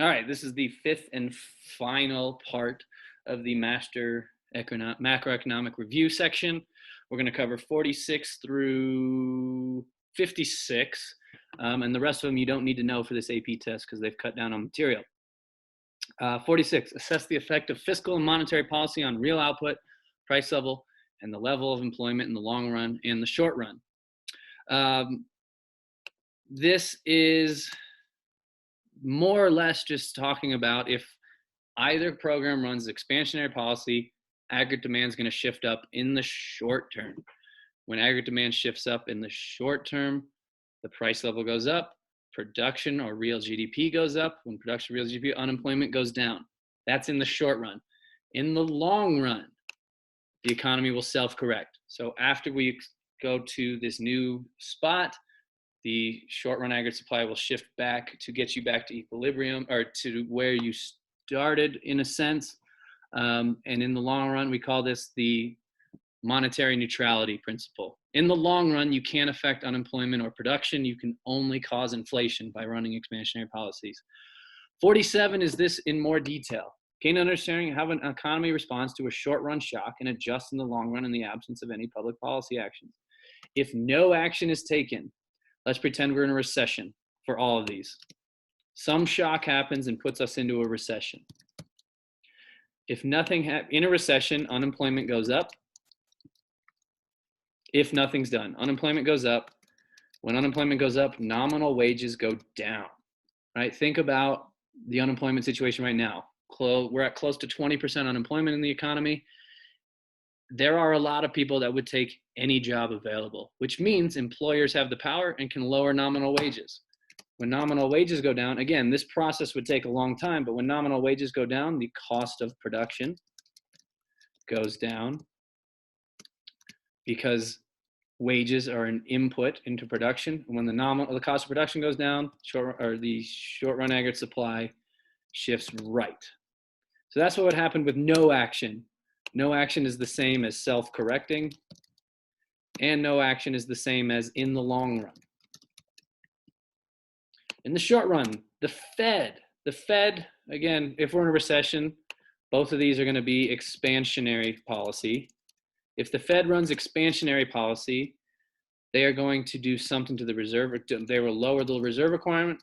All right, this is the fifth and final part of the macroeconomic review section. We're going to cover 46 through 56, and the rest of them you don't need to know for this AP test because they've cut down on material. 46, assess the effect of fiscal and monetary policy on real output, price level, and the level of employment in the long run and the short run. This is more or less just talking about if either program runs expansionary policy, aggregate demand is going to shift up in the short term. When aggregate demand shifts up in the short term, the price level goes up, production or real GDP goes up. When production, real GDP, unemployment goes down. That's in the short run. In the long run, the economy will self-correct. So after we go to this new spot, the short run aggregate supply will shift back to get you back to equilibrium or to where you started in a sense. And in the long run, we call this the monetary neutrality principle. In the long run, you can't affect unemployment or production. You can only cause inflation by running expansionary policies. 47 is this in more detail. Gain understanding how an economy responds to a short run shock and adjusts in the long run in the absence of any public policy actions. If no action is taken, let's pretend we're in a recession for all of these. Some shock happens and puts us into a recession. If nothing in a recession, unemployment goes up. If nothing's done, unemployment goes up. When unemployment goes up, nominal wages go down, right? Think about the unemployment situation right now. We're at close to 20% unemployment in the economy. There are a lot of people that would take any job available, which means employers have the power and can lower nominal wages. When nominal wages go down, again, this process would take a long time, but when nominal wages go down, the cost of production goes down because wages are an input into production. And when the cost of production goes down, the short run aggregate supply shifts right. So that's what would happen with no action. No action is the same as self-correcting, and no action is the same as in the long run. In the short run, the Fed, again, if we're in a recession, both of these are going to be expansionary policy. If the Fed runs expansionary policy, they are going to do something to the reserve. They will lower the reserve requirement,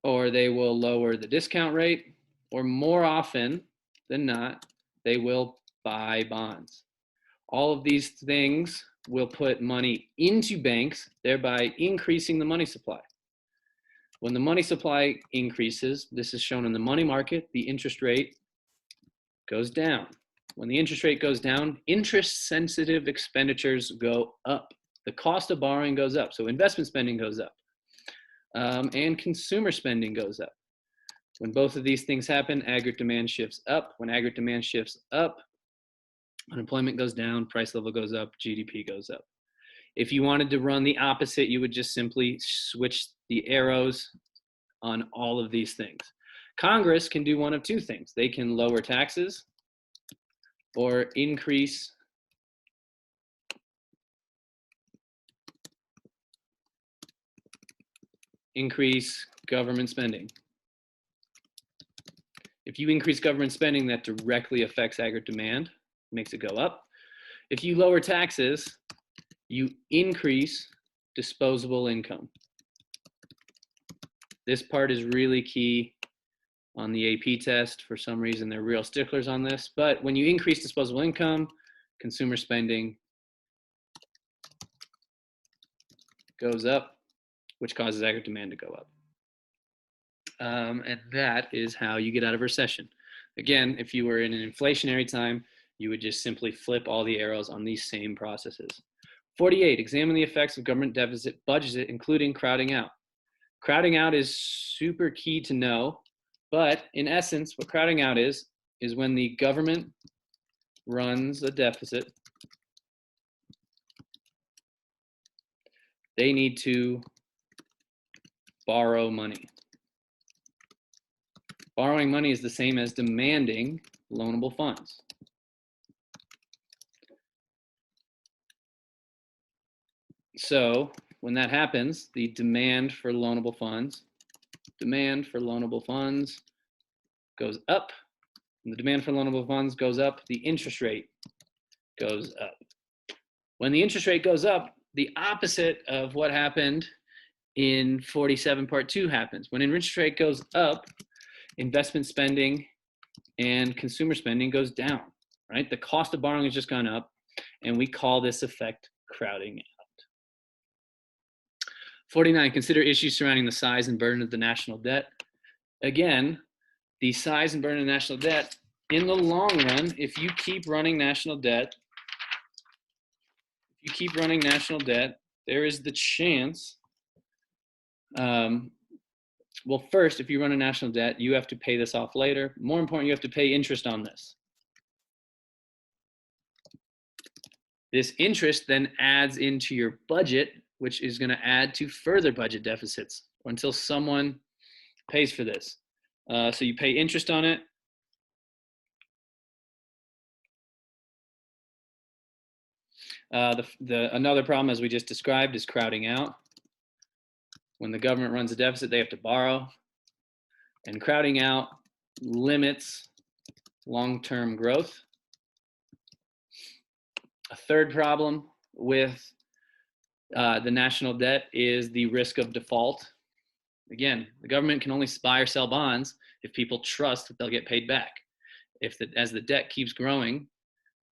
or they will lower the discount rate, or more often than not, they will buy bonds. All of these things will put money into banks, thereby increasing the money supply. When the money supply increases, this is shown in the money market, the interest rate goes down. When the interest rate goes down, interest-sensitive expenditures go up. The cost of borrowing goes up, so investment spending goes up, and consumer spending goes up. When both of these things happen, aggregate demand shifts up. When aggregate demand shifts up, unemployment goes down, price level goes up, GDP goes up. If you wanted to run the opposite, you would just simply switch the arrows on all of these things. Congress can do one of two things. They can lower taxes or increase government spending. If you increase government spending, that directly affects aggregate demand, makes it go up. If you lower taxes, you increase disposable income. This part is really key on the AP test. For some reason, they're real sticklers on this. But when you increase disposable income, consumer spending goes up, which causes aggregate demand to go up. And that is how you get out of recession. Again, if you were in an inflationary time, you would just simply flip all the arrows on these same processes. 48, examine the effects of government deficit budget, including crowding out. Crowding out is super key to know, but in essence, what crowding out is when the government runs a deficit, they need to borrow money. Borrowing money is the same as demanding loanable funds. So when that happens, the demand for loanable funds goes up. When the demand for loanable funds goes up, the interest rate goes up. When the interest rate goes up, the opposite of what happened in 47 Part 2 happens. When interest rate goes up, investment spending and consumer spending goes down, right? The cost of borrowing has just gone up, and we call this effect crowding out. 49, consider issues surrounding the size and burden of the national debt. Again, the size and burden of national debt, in the long run, if you keep running national debt, there is the chance, well, first, if you run a national debt, you have to pay this off later. More important, you have to pay interest on this. This interest then adds into your budget, which is going to add to further budget deficits until someone pays for this. So you pay interest on it. Another problem, as we just described, is crowding out. When the government runs a deficit, they have to borrow. And crowding out limits long-term growth. A third problem with the national debt is the risk of default. Again, the government can only buy or sell bonds if people trust that they'll get paid back. As the debt keeps growing,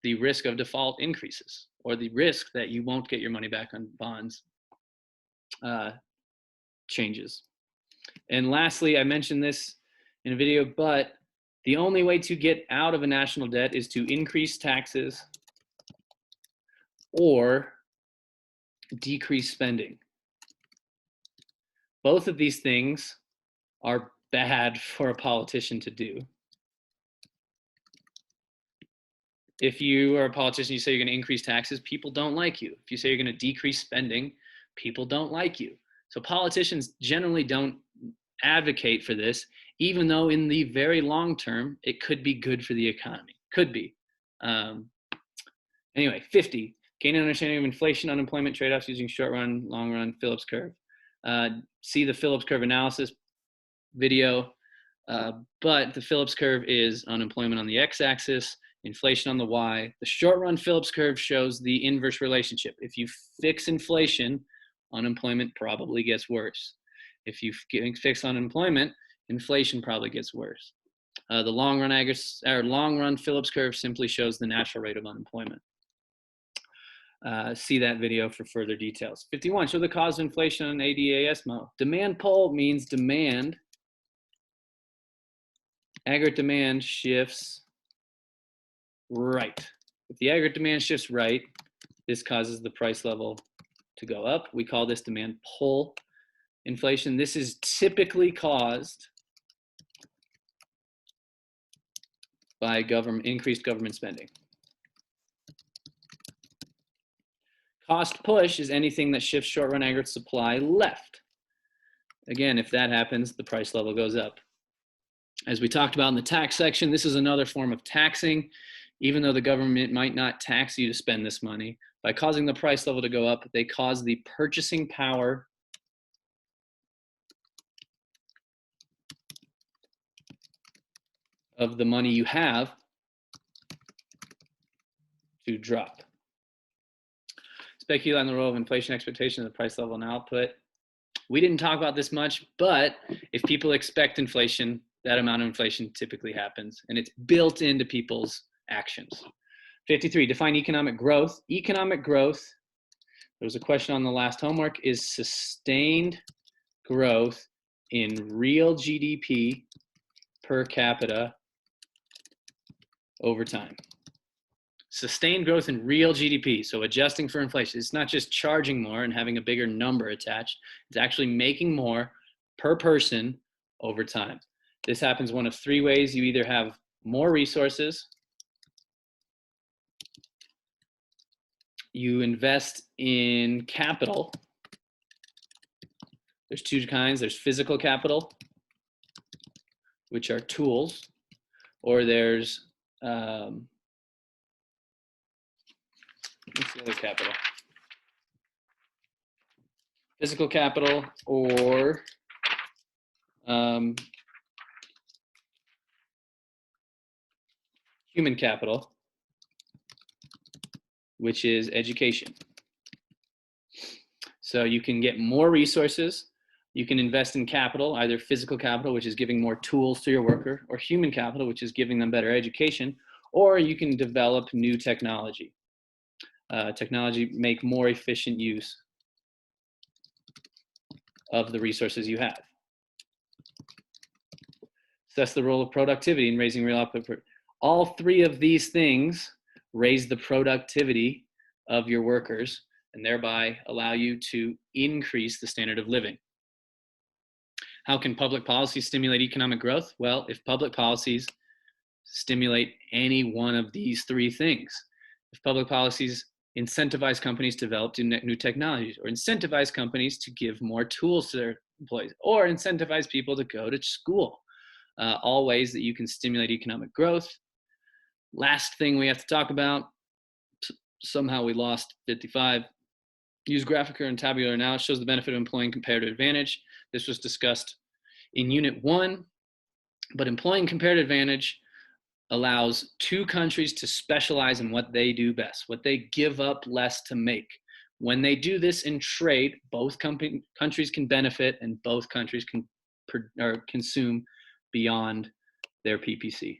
the risk of default increases, or the risk that you won't get your money back on bonds changes. And lastly, I mentioned this in a video, but the only way to get out of a national debt is to increase taxes or decrease spending. Both of these things are bad for a politician to do. If you are a politician, you say you're going to increase taxes, people don't like you. If you say you're going to decrease spending, people don't like you. So politicians generally don't advocate for this, even though in the very long term, it could be good for the economy. Could be. Anyway, 50, gain an understanding of inflation, unemployment trade-offs using short run, long run Phillips curve. See the Phillips curve analysis video, but the Phillips curve is unemployment on the x-axis, inflation on the y. The short run Phillips curve shows the inverse relationship. If you fix inflation, unemployment probably gets worse. If you fix unemployment, inflation probably gets worse. The long run Phillips curve simply shows the natural rate of unemployment. See that video for further details. 51, show the cause of inflation on ADASMO. Demand pull means demand, aggregate demand shifts right. If the aggregate demand shifts right, this causes the price level to go up. We call this demand pull inflation. This is typically caused by increased government spending. Cost push is anything that shifts short-run aggregate supply left. Again, if that happens, the price level goes up. As we talked about in the tax section, this is another form of taxing. Even though the government might not tax you to spend this money, by causing the price level to go up, they cause the purchasing power of the money you have to drop. Speculate on the role of inflation expectation of the price level and output. We didn't talk about this much, but if people expect inflation, that amount of inflation typically happens, and it's built into people's actions. 53, define economic growth. Economic growth, there was a question on the last homework, is sustained growth in real GDP per capita over time. Sustained growth in real GDP, so adjusting for inflation. It's not just charging more and having a bigger number attached. It's actually making more per person over time. This happens one of three ways. You either have more resources, you invest in capital. There's two kinds. There's physical capital, which are tools, or there's what's the other capital? physical capital or human capital, which is education. So you can get more resources. You can invest in capital, either physical capital, which is giving more tools to your worker, or human capital, which is giving them better education, or you can develop new technology. Make more efficient use of the resources you have. So that's the role of productivity in raising real output. All three of these things raise the productivity of your workers and thereby allow you to increase the standard of living. How can public policy stimulate economic growth? Well, if public policies stimulate any one of these three things, if public policies incentivize companies to develop new technologies, or incentivize companies to give more tools to their employees, or incentivize people to go to school, all ways that you can stimulate economic growth. Last thing we have to talk about, somehow we lost 55. Use graphical and tabular analysis shows the benefit of employing comparative advantage. This was discussed in Unit 1, but employing comparative advantage allows two countries to specialize in what they do best, what they give up less to make. When they do this in trade, both countries can benefit and both countries can consume beyond their PPC.